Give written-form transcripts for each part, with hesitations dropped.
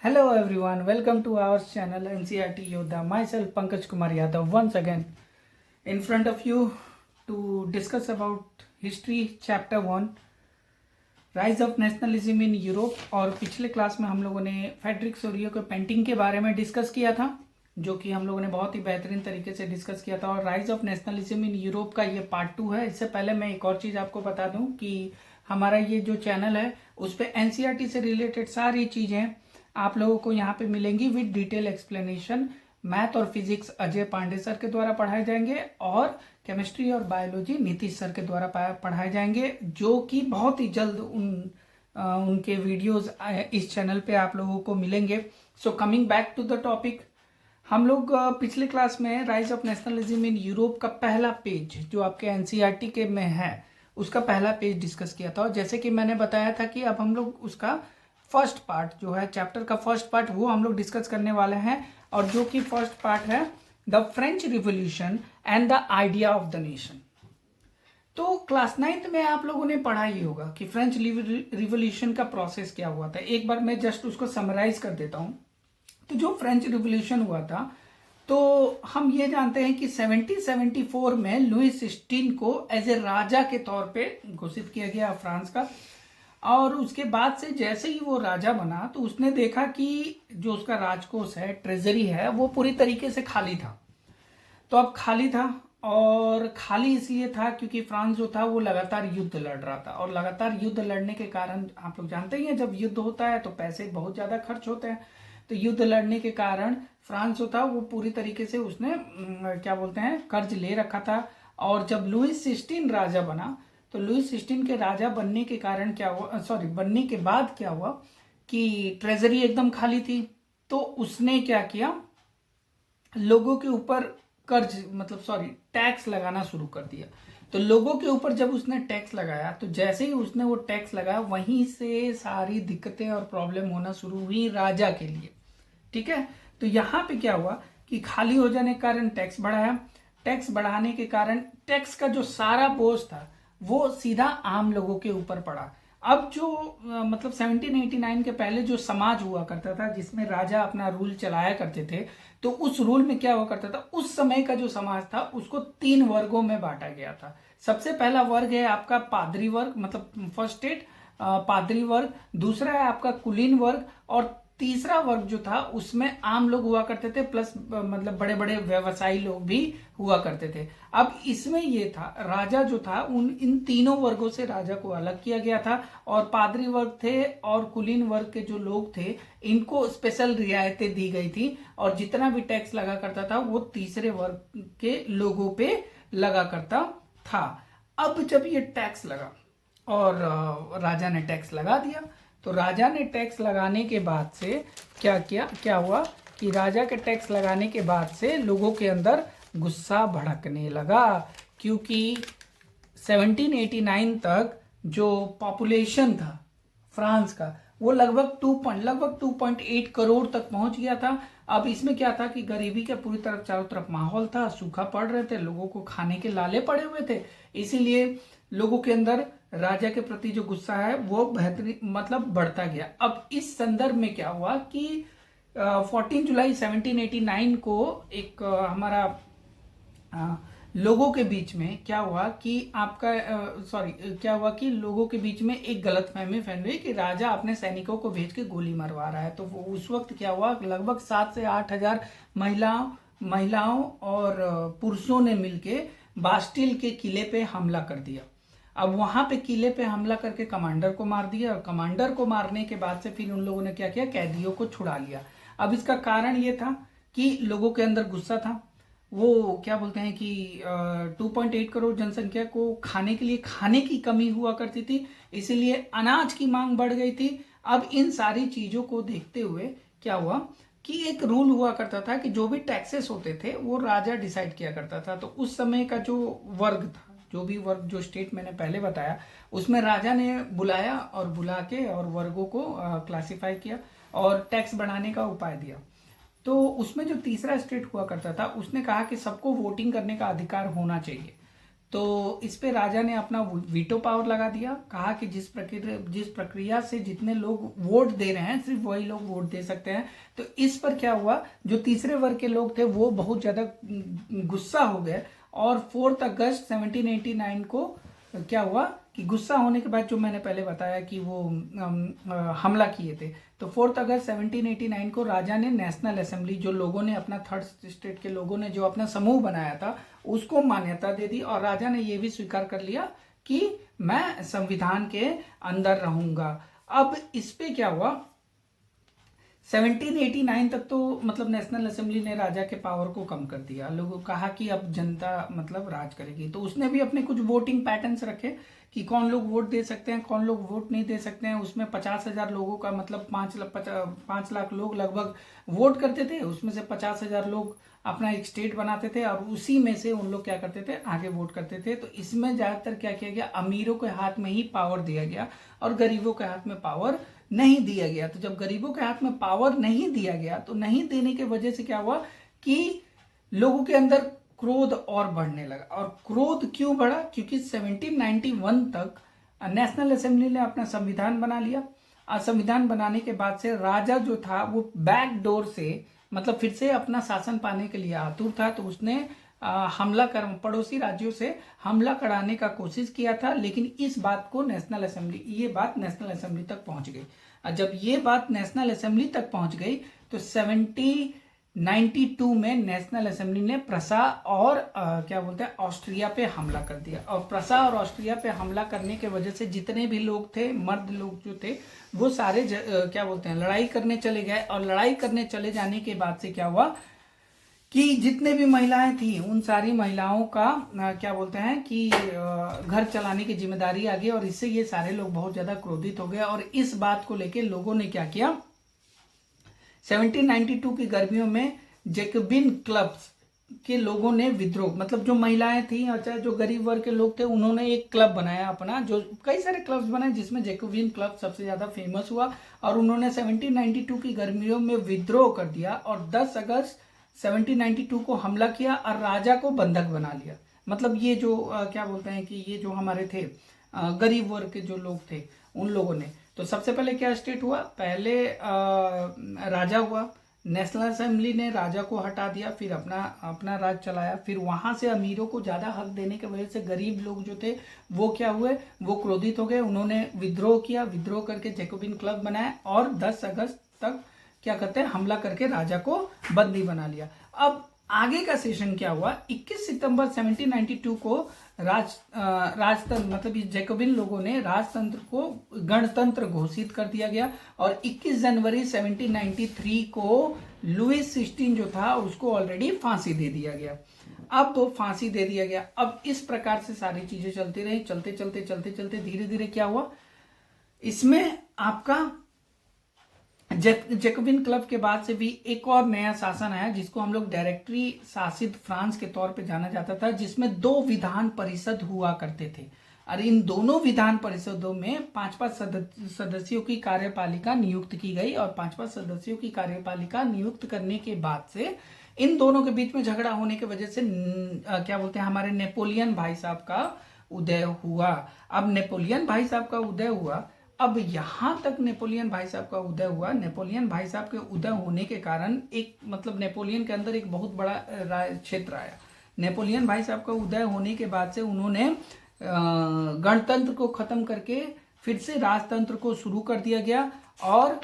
Hello everyone, welcome to our channel NCRT Yoddha. Myself Pankaj Kumar Yadav once again in front of you to discuss about history chapter 1 rise of nationalism in Europe. और पिछले class में हम लोगों ने Frederick Sorio के painting के बारे में डिस्कस किया था, जो कि हम लोगों ने बहुत ही बेहतरीन तरीके से डिस्कस किया था। और rise of nationalism in Europe का ये पार्ट 2 है। इससे पहले मैं एक और चीज़ आपको बता दूं कि हमारा ये जो चैनल है उस पर एनसीईआरटी से रिलेटेड सारी चीज़ें आप लोगों को यहाँ पे मिलेंगी विद डिटेल एक्सप्लेनेशन। मैथ और फिजिक्स अजय पांडे सर के द्वारा पढ़ाए जाएंगे और केमिस्ट्री और बायोलॉजी नीतीश सर के द्वारा पढ़ाए जाएंगे, जो कि बहुत ही जल्द उनके वीडियोस इस चैनल पे आप लोगों को मिलेंगे। So coming back to the topic, हम लोग पिछले क्लास में rise of nationalism in Europe का पहला पेज जो आपके एनसीईआरटी के में है उसका पहला पेज डिस्कस किया था। और जैसे कि मैंने बताया था कि अब हम लोग उसका फर्स्ट पार्ट जो है चैप्टर का फर्स्ट पार्ट वो हम लोग डिस्कस करने वाले हैं, और जो कि फर्स्ट पार्ट है the French revolution and the idea of the nation. तो क्लास 9th में आप लोगों ने पढ़ा ही होगा कि फ्रेंच रिवॉल्यूशन का प्रोसेस क्या हुआ था। एक बार मैं जस्ट उसको समराइज कर देता हूं। तो जो फ्रेंच रिवॉल्यूशन हुआ था, तो हम ये जानते हैं कि 1774 में लुइस 16 को एज ए राजा के तौर पे घोषित किया गया फ्रांस का। और उसके बाद से जैसे ही वो राजा बना तो उसने देखा कि जो उसका राजकोष है, ट्रेजरी है, वो पूरी तरीके से खाली था। तो अब खाली था, और खाली इसलिए था क्योंकि फ्रांस जो था वो लगातार युद्ध लड़ रहा था। और लगातार युद्ध लड़ने के कारण आप लोग जानते ही हैं, जब युद्ध होता है तो पैसे बहुत ज़्यादा खर्च होते हैं। तो युद्ध लड़ने के कारण फ्रांस जो था वो पूरी तरीके से उसने क्या बोलते हैं, कर्ज ले रखा था। और जब लुइस 16 राजा बना तो लुइस 16 के राजा बनने के कारण क्या हुआ, बनने के बाद क्या हुआ कि ट्रेजरी एकदम खाली थी। तो उसने क्या किया, लोगों के ऊपर टैक्स लगाना शुरू कर दिया। तो लोगों के ऊपर जब उसने टैक्स लगाया तो जैसे ही उसने वो टैक्स लगाया वहीं से सारी दिक्कतें और प्रॉब्लम होना शुरू हुई राजा के लिए। ठीक है, तो यहाँ पे क्या हुआ कि खाली हो जाने के कारण टैक्स बढ़ाया। टैक्स बढ़ाने के कारण टैक्स का जो सारा बोझ था वो सीधा आम लोगों के ऊपर पड़ा। अब जो 1789 के पहले जो समाज हुआ करता था जिसमें राजा अपना रूल चलाया करते थे, तो उस रूल में क्या हुआ करता था, उस समय का जो समाज था उसको 3 वर्गों में बांटा गया था। सबसे पहला वर्ग है आपका पादरी वर्ग, मतलब फर्स्ट स्टेट पादरी वर्ग। दूसरा है आपका कुलीन वर्ग, और तीसरा वर्ग जो था उसमें आम लोग हुआ करते थे, प्लस बड़े बड़े व्यवसायी लोग भी हुआ करते थे। अब इसमें ये था, राजा जो था इन तीनों वर्गों से राजा को अलग किया गया था। और पादरी वर्ग थे और कुलीन वर्ग के जो लोग थे इनको स्पेशल रियायतें दी गई थी, और जितना भी टैक्स लगा करता था वो तीसरे वर्ग के लोगों पे लगा करता था। अब जब ये टैक्स लगा और राजा ने टैक्स लगा दिया, तो राजा ने टैक्स लगाने के बाद से क्या हुआ कि राजा के टैक्स लगाने के बाद से लोगों के अंदर गुस्सा भड़कने लगा, क्योंकि 1789 तक जो पॉपुलेशन था फ्रांस का वो लगभग 2.8 करोड़ तक पहुंच गया था। अब इसमें क्या था कि गरीबी के पूरी तरफ चारों तरफ माहौल था, सूखा पड़ रहे थे, लोगों को खाने के लाले पड़े हुए थे। इसीलिए लोगों के अंदर राजा के प्रति जो गुस्सा है वो बेहतरीन बढ़ता गया। अब इस संदर्भ में क्या हुआ कि 14 जुलाई 1789 को एक हमारा लोगों के बीच में क्या हुआ कि क्या हुआ कि लोगों के बीच में एक गलतफहमी फैल गई कि राजा अपने सैनिकों को भेज के गोली मरवा रहा है। तो वो उस वक्त क्या हुआ, लगभग 7 से 8 हजार महिलाओं और पुरुषों ने मिलके बास्टिल के किले पे हमला कर दिया। अब वहां पे किले पे हमला करके कमांडर को मार दिया, और कमांडर को मारने के बाद से फिर उन लोगों ने क्या किया, कैदियों को छुड़ा लिया। अब इसका कारण ये था कि लोगों के अंदर गुस्सा था। वो क्या बोलते हैं कि 2.8 करोड़ जनसंख्या को खाने के लिए खाने की कमी हुआ करती थी, इसीलिए अनाज की मांग बढ़ गई थी। अब इन सारी चीजों को देखते हुए क्या हुआ कि एक रूल हुआ करता था कि जो भी टैक्सेस होते थे वो राजा डिसाइड किया करता था। तो उस समय का जो वर्ग था, जो भी वर्ग, जो स्टेट मैंने पहले बताया, उसमें राजा ने बुलाया और बुला के और वर्गों को क्लासिफाई किया और टैक्स बढ़ाने का उपाय दिया। तो उसमें जो तीसरा स्टेट हुआ करता था उसने कहा कि सबको वोटिंग करने का अधिकार होना चाहिए। तो इस पे राजा ने अपना वीटो पावर लगा दिया, कहा कि जिस प्रक्रिया से जितने लोग वोट दे रहे हैं सिर्फ वही लोग वोट दे सकते हैं। तो इस पर क्या हुआ, जो तीसरे वर्ग के लोग थे वो बहुत ज़्यादा गुस्सा हो गए और 4 अगस्त 1789 को क्या हुआ कि गुस्सा होने के बाद जो मैंने पहले बताया कि वो हमला किए थे, तो 4 अगस्त 1789 को राजा ने नेशनल असेंबली, जो लोगों ने अपना थर्ड स्टेट के लोगों ने जो अपना समूह बनाया था उसको मान्यता दे दी और राजा ने ये भी स्वीकार कर लिया कि मैं संविधान के अंदर रहूंगा। अब इस पे क्या हुआ, 1789 तक तो मतलब नेशनल असेंबली ने राजा के पावर को कम कर दिया, लोगों कहा कि अब जनता मतलब राज करेगी। तो उसने भी अपने कुछ वोटिंग पैटर्न्स रखे कि कौन लोग वोट दे सकते हैं, कौन लोग वोट नहीं दे सकते हैं। उसमें 50,000 लोगों का मतलब 5 लाख लोग लगभग वोट करते थे, उसमें से 50,000 लोग अपना एक स्टेट बनाते थे और उसी में से उन लोग क्या करते थे, आगे वोट करते थे। तो इसमें ज़्यादातर क्या किया गया, अमीरों के हाथ में ही पावर दिया गया और गरीबों के हाथ में पावर नहीं दिया गया। तो जब गरीबों के हाथ में पावर नहीं दिया गया तो नहीं देने की वजह से क्या हुआ कि लोगों के अंदर क्रोध और बढ़ने लगा। और क्रोध क्यों बढ़ा, क्योंकि 1791 तक नेशनल असेंबली ने अपना संविधान बना लिया और संविधान बनाने के बाद से राजा जो था वो बैक डोर से मतलब फिर से अपना शासन पाने के लिए आतुर था। तो उसने हमला कर पड़ोसी राज्यों से हमला कराने का कोशिश किया था, लेकिन इस बात को ये बात नेशनल असेंबली तक पहुंच गई। और जब ये बात नेशनल असेंबली तक पहुंच गई तो 1792 में नेशनल असेंबली ने प्रसा और क्या बोलते हैं ऑस्ट्रिया पे हमला कर दिया। और प्रसा और ऑस्ट्रिया पे हमला करने के वजह से जितने भी लोग थे, मर्द लोग जो थे, वो सारे क्या बोलते हैं लड़ाई करने चले गए। और लड़ाई करने चले जाने के बाद से क्या हुआ कि जितने भी महिलाएं थी उन सारी महिलाओं का क्या बोलते हैं कि घर चलाने की जिम्मेदारी आ गई और इससे ये सारे लोग बहुत ज्यादा क्रोधित हो गए। और इस बात को लेके लोगों ने क्या किया, 1792 की गर्मियों में जैकोबिन क्लब्स के लोगों ने विद्रोह, मतलब जो महिलाएं थी और चाहे जो गरीब वर्ग के लोग थे, उन्होंने एक क्लब बनाया अपना, जो कई सारे क्लब्स बनाए जिसमें जैकोबिन क्लब सबसे ज्यादा फेमस हुआ। और उन्होंने 1792 की गर्मियों में विद्रोह कर दिया और 10 अगस्त 1792 को हमला किया और राजा को बंधक बना लिया। मतलब ये जो क्या बोलते हैं कि ये जो हमारे थे गरीब वर्ग के जो लोग थे उन लोगों ने, तो सबसे पहले क्या स्टेट हुआ, पहले राजा हुआ, नेशनल असेंबली ने राजा को हटा दिया, फिर अपना राज चलाया। फिर वहां से अमीरों को ज्यादा हक देने की वजह से गरीब लोग जो थे वो क्या हुए, वो क्रोधित हो गए, उन्होंने विद्रोह किया, विद्रोह करके जैकोबिन क्लब बनाया और 10 अगस्त तक क्या करते हैं हमला करके राजा को बंदी बना लिया। अब आगे का सेशन क्या हुआ, 21 सितंबर 1792 को राजतंत्र मतलब इस जैकोबिन लोगों ने राजतंत्र को गणतंत्र घोषित कर दिया गया। और 21 जनवरी 1793 को लुइस 16 जो था उसको ऑलरेडी फांसी दे दिया गया। अब तो फांसी दे दिया गया। अब इस प्रकार से सारी चीजें चलती रही, चलते चलते धीरे धीरे क्या हुआ, इसमें आपका जैकोबिन क्लब के बाद से भी एक और नया शासन आया जिसको हम लोग डायरेक्टरी शासित फ्रांस के तौर पे जाना जाता था, जिसमें 2 विधान परिषद हुआ करते थे। और इन दोनों विधान परिषदों में 5-5 सदस्यों की कार्यपालिका नियुक्त की गई। और 5-5 सदस्यों की कार्यपालिका नियुक्त करने के बाद से इन दोनों के बीच में झगड़ा होने की वजह से क्या बोलते हैं हमारे नेपोलियन भाई साहब का उदय हुआ। अब नेपोलियन भाई साहब का उदय हुआ, अब यहां तक नेपोलियन भाई साहब का उदय हुआ। नेपोलियन भाई साहब के उदय होने के कारण एक मतलब नेपोलियन के अंदर एक बहुत बड़ा क्षेत्र आया। नेपोलियन भाई साहब का उदय होने के बाद से उन्होंने गणतंत्र को खत्म करके फिर से राजतंत्र को शुरू कर दिया गया। और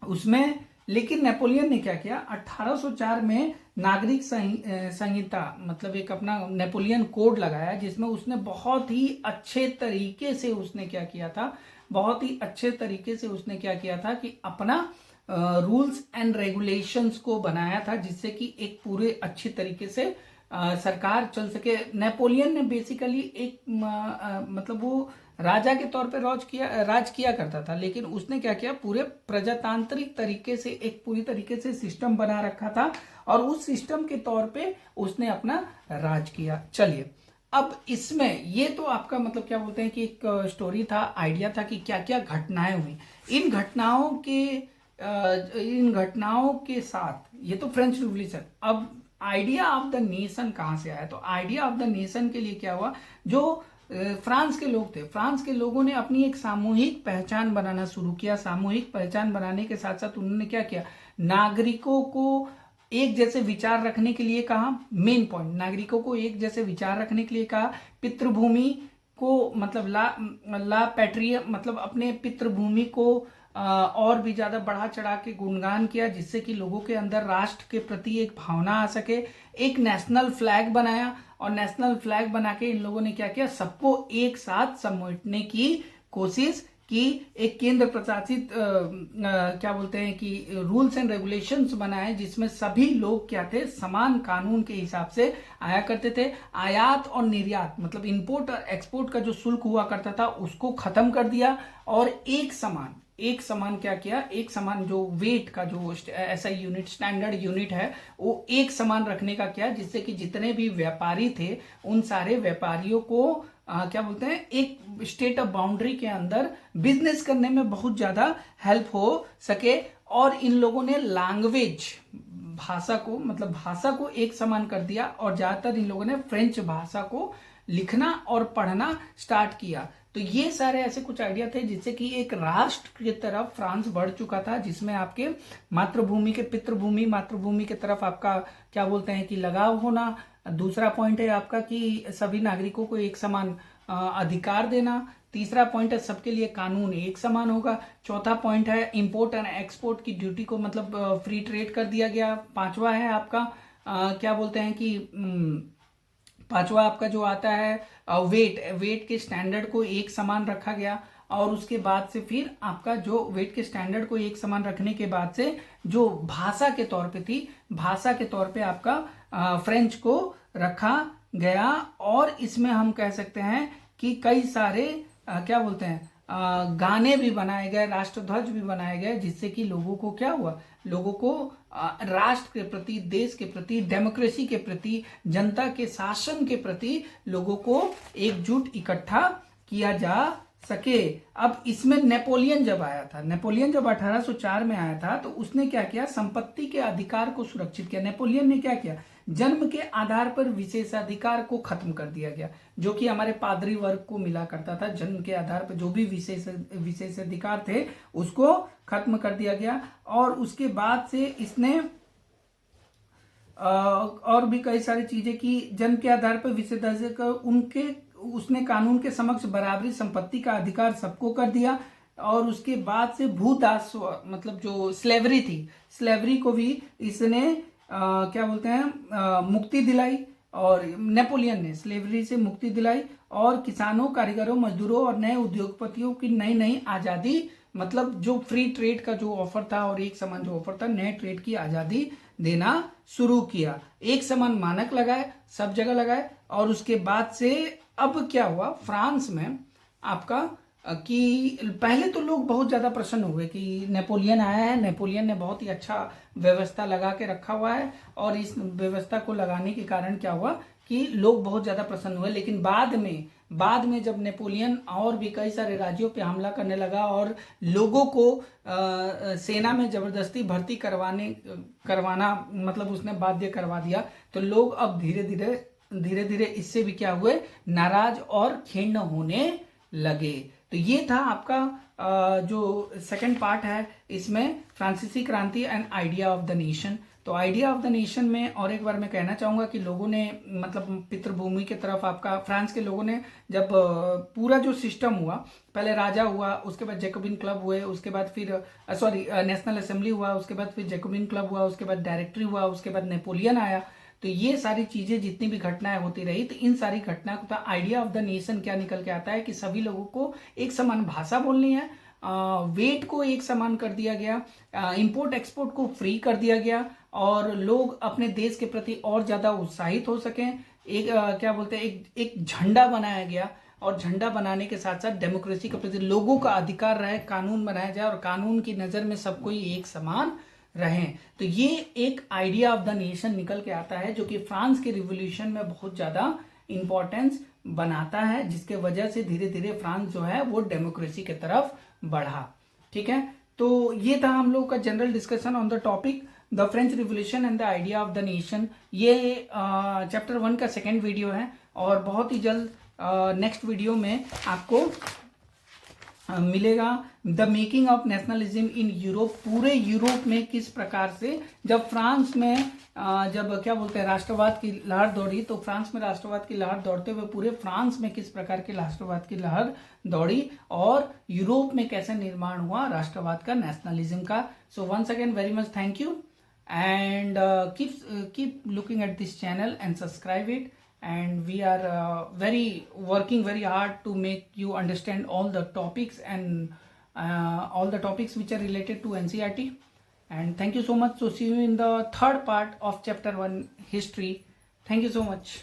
उसमें लेकिन नेपोलियन ने क्या किया, 1804 में नागरिक संहिता मतलब एक अपना नेपोलियन कोड लगाया, जिसमें उसने बहुत ही अच्छे तरीके से उसने क्या किया था, बहुत ही अच्छे तरीके से उसने क्या किया था कि अपना रूल्स एंड रेगुलेशंस को बनाया था, जिससे कि एक पूरे अच्छी तरीके से सरकार चल सके। नेपोलियन ने बेसिकली एक मतलब वो राजा के तौर पे राज किया करता था, लेकिन उसने क्या किया, पूरे प्रजातांत्रिक तरीके से एक पूरी तरीके से सिस्टम बना रखा था और उस सिस्टम के तौर पे उसने अपना राज किया। चलिए, अब इसमें ये तो आपका मतलब क्या बोलते हैं कि एक स्टोरी था, आइडिया था कि क्या क्या घटनाएं हुई। इन घटनाओं के साथ, ये तो फ्रेंच रिवॉल्यूशन। अब आइडिया ऑफ द नेशन कहाँ से आया? तो आइडिया ऑफ द नेशन के लिए क्या हुआ, जो फ्रांस के लोग थे, फ्रांस के लोगों ने अपनी एक सामूहिक पहचान बनाना शुरू किया। सामूहिक पहचान बनाने के साथ साथ उन्होंने क्या किया, नागरिकों को एक जैसे विचार रखने के लिए कहा। मेन पॉइंट, नागरिकों को एक जैसे विचार रखने के लिए कहा। पितृभूमि को मतलब ला पैट्रिया मतलब अपने पितृभूमि को और भी ज्यादा बढ़ा चढ़ा के गुणगान किया, जिससे कि लोगों के अंदर राष्ट्र के प्रति एक भावना आ सके। एक नेशनल फ्लैग बनाया, और नेशनल फ्लैग बना के इन लोगों ने क्या किया, सबको एक साथ समेटने की कोशिश कि एक केंद्र प्रशासित क्या बोलते हैं कि रूल्स एंड रेगुलेशंस बनाए, जिसमें सभी लोग क्या थे, समान कानून के हिसाब से आया करते थे। आयात और निर्यात मतलब इंपोर्ट और एक्सपोर्ट का जो शुल्क हुआ करता था उसको खत्म कर दिया, और एक समान क्या किया, एक समान जो वेट का जो ऐसा यूनिट, स्टैंडर्ड यूनिट है, वो एक समान रखने का क्या, जिससे कि जितने भी व्यापारी थे उन सारे व्यापारियों को क्या बोलते हैं, एक स्टेट ऑफ बाउंड्री के अंदर बिजनेस करने में बहुत ज्यादा हेल्प हो सके। और इन लोगों ने लैंग्वेज, भाषा को मतलब भाषा को एक समान कर दिया, और ज्यादातर इन लोगों ने फ्रेंच भाषा को लिखना और पढ़ना स्टार्ट किया। तो ये सारे ऐसे कुछ आइडिया थे जिससे कि एक राष्ट्र की तरफ फ्रांस बढ़ चुका था, जिसमें आपके मातृभूमि के मातृभूमि की तरफ आपका क्या बोलते हैं कि लगाव होना। दूसरा पॉइंट है आपका कि सभी नागरिकों को एक समान अधिकार देना। तीसरा पॉइंट है सबके लिए कानून एक समान होगा। चौथा पॉइंट है इंपोर्ट एंड एक्सपोर्ट की ड्यूटी को मतलब फ्री ट्रेड कर दिया गया। पांचवा है आपका क्या बोलते हैं कि पांचवा आपका जो आता है वेट के स्टैंडर्ड को एक समान रखा गया। और उसके बाद से फिर आपका जो वेट के स्टैंडर्ड को एक समान रखने के बाद से जो भाषा के तौर पे थी, भाषा के तौर पे आपका फ्रेंच को रखा गया। और इसमें हम कह सकते हैं कि कई सारे क्या बोलते हैं गाने भी बनाए गए, राष्ट्रध्वज भी बनाए गए, जिससे कि लोगों को क्या हुआ, लोगों को राष्ट्र के प्रति, देश के प्रति, डेमोक्रेसी के प्रति, जनता के शासन के प्रति लोगों को एकजुट इकट्ठा किया जा सके। अब इसमें नेपोलियन जब आया था, नेपोलियन जब 1804 में आया था, तो उसने क्या किया, संपत्ति के अधिकार को सुरक्षित किया। नेपोलियन ने क्या किया, जन्म के आधार पर विशेषाधिकार को खत्म कर दिया गया, जो कि हमारे पादरी वर्ग को मिला करता था। जन्म के आधार पर जो भी विशेषाधिकार थे उसको खत्म कर दिया गया। और उसके बाद से इसने और भी कई सारी चीजें की। जन्म के आधार पर विशेषाधिकार उसने कानून के समक्ष बराबरी, संपत्ति का अधिकार सबको कर दिया। और उसके बाद से भूदास मतलब जो स्लेवरी थी, स्लेवरी को भी इसने क्या बोलते हैं मुक्ति दिलाई। और नेपोलियन ने स्लेवरी से मुक्ति दिलाई, और किसानों, कारीगरों, मजदूरों और नए उद्योगपतियों की नई आजादी, मतलब जो फ्री ट्रेड का जो ऑफर था और एक समान जो ऑफर था, नए ट्रेड की आजादी देना शुरू किया। एक समान मानक लगाए, सब जगह लगाए। और उसके बाद से अब क्या हुआ फ्रांस में आपका कि पहले तो लोग बहुत ज्यादा प्रसन्न हुए कि नेपोलियन आया है, नेपोलियन ने बहुत ही अच्छा व्यवस्था लगा के रखा हुआ है। और इस व्यवस्था को लगाने के कारण क्या हुआ कि लोग बहुत ज्यादा प्रसन्न हुए। लेकिन बाद में जब नेपोलियन और भी कई सारे राज्यों पे हमला करने लगा और लोगों को सेना में जबरदस्ती भर्ती करवाना मतलब उसने बाध्य करवा दिया, तो लोग अब धीरे धीरे इससे भी क्या हुए, नाराज और खिन्न होने लगे। तो ये था आपका जो सेकंड पार्ट है, इसमें फ्रांसीसी क्रांति and idea of the nation. तो आइडिया ऑफ द नेशन में और एक बार मैं कहना चाहूंगा कि लोगों ने मतलब पितृभूमि की तरफ आपका फ्रांस के लोगों ने जब पूरा जो सिस्टम हुआ, पहले राजा हुआ, उसके बाद जैकोबिन क्लब हुए, उसके बाद फिर नेशनल असेंबली हुआ, उसके बाद फिर जैकोबिन क्लब हुआ, उसके बाद डायरेक्टरी हुआ, उसके बाद नेपोलियन आया। तो ये सारी चीजें जितनी भी घटनाएं होती रही, तो इन सारी घटनाओं का आइडिया ऑफ द नेशन क्या निकल के आता है कि सभी लोगों को एक समान भाषा बोलनी है, वेट को एक समान कर दिया गया, इंपोर्ट एक्सपोर्ट को फ्री कर दिया गया, और लोग अपने देश के प्रति और ज्यादा उत्साहित हो सकें। एक क्या बोलते हैं एक झंडा बनाया गया, और झंडा बनाने के साथ साथ डेमोक्रेसी के प्रति लोगों का अधिकार रहे, कानून बनाया जाए और कानून की नजर में सब कोई एक समान रहें। तो ये एक आइडिया ऑफ द नेशन निकल के आता है, जो कि फ्रांस के रिवॉल्यूशन में बहुत ज्यादा इंपॉर्टेंस बनाता है, जिसके वजह से धीरे धीरे फ्रांस जो है वो डेमोक्रेसी की तरफ बढ़ा। ठीक है, तो ये था हम लोग का general discussion on the topic. The French revolution and the idea of the nation. ये चैप्टर 1 का सेकेंड वीडियो है और बहुत ही जल्द नेक्स्ट वीडियो में आपको मिलेगा the making of nationalism in Europe. पूरे यूरोप में किस प्रकार से जब फ्रांस में जब क्या बोलते हैं राष्ट्रवाद की लहर दौड़ी, तो फ्रांस में राष्ट्रवाद की लहर दौड़ते हुए पूरे फ्रांस में किस प्रकार की राष्ट्रवाद की लहर दौड़ी और यूरोप में कैसे निर्माण हुआ राष्ट्रवाद का, नेशनलिज्म का। So once again very much thank you and keep looking at this channel and subscribe it, and we are working very hard to make you understand all the topics and all the topics which are related to NCERT. And thank you so much. So see you in the third part of chapter 1 history. Thank you so much.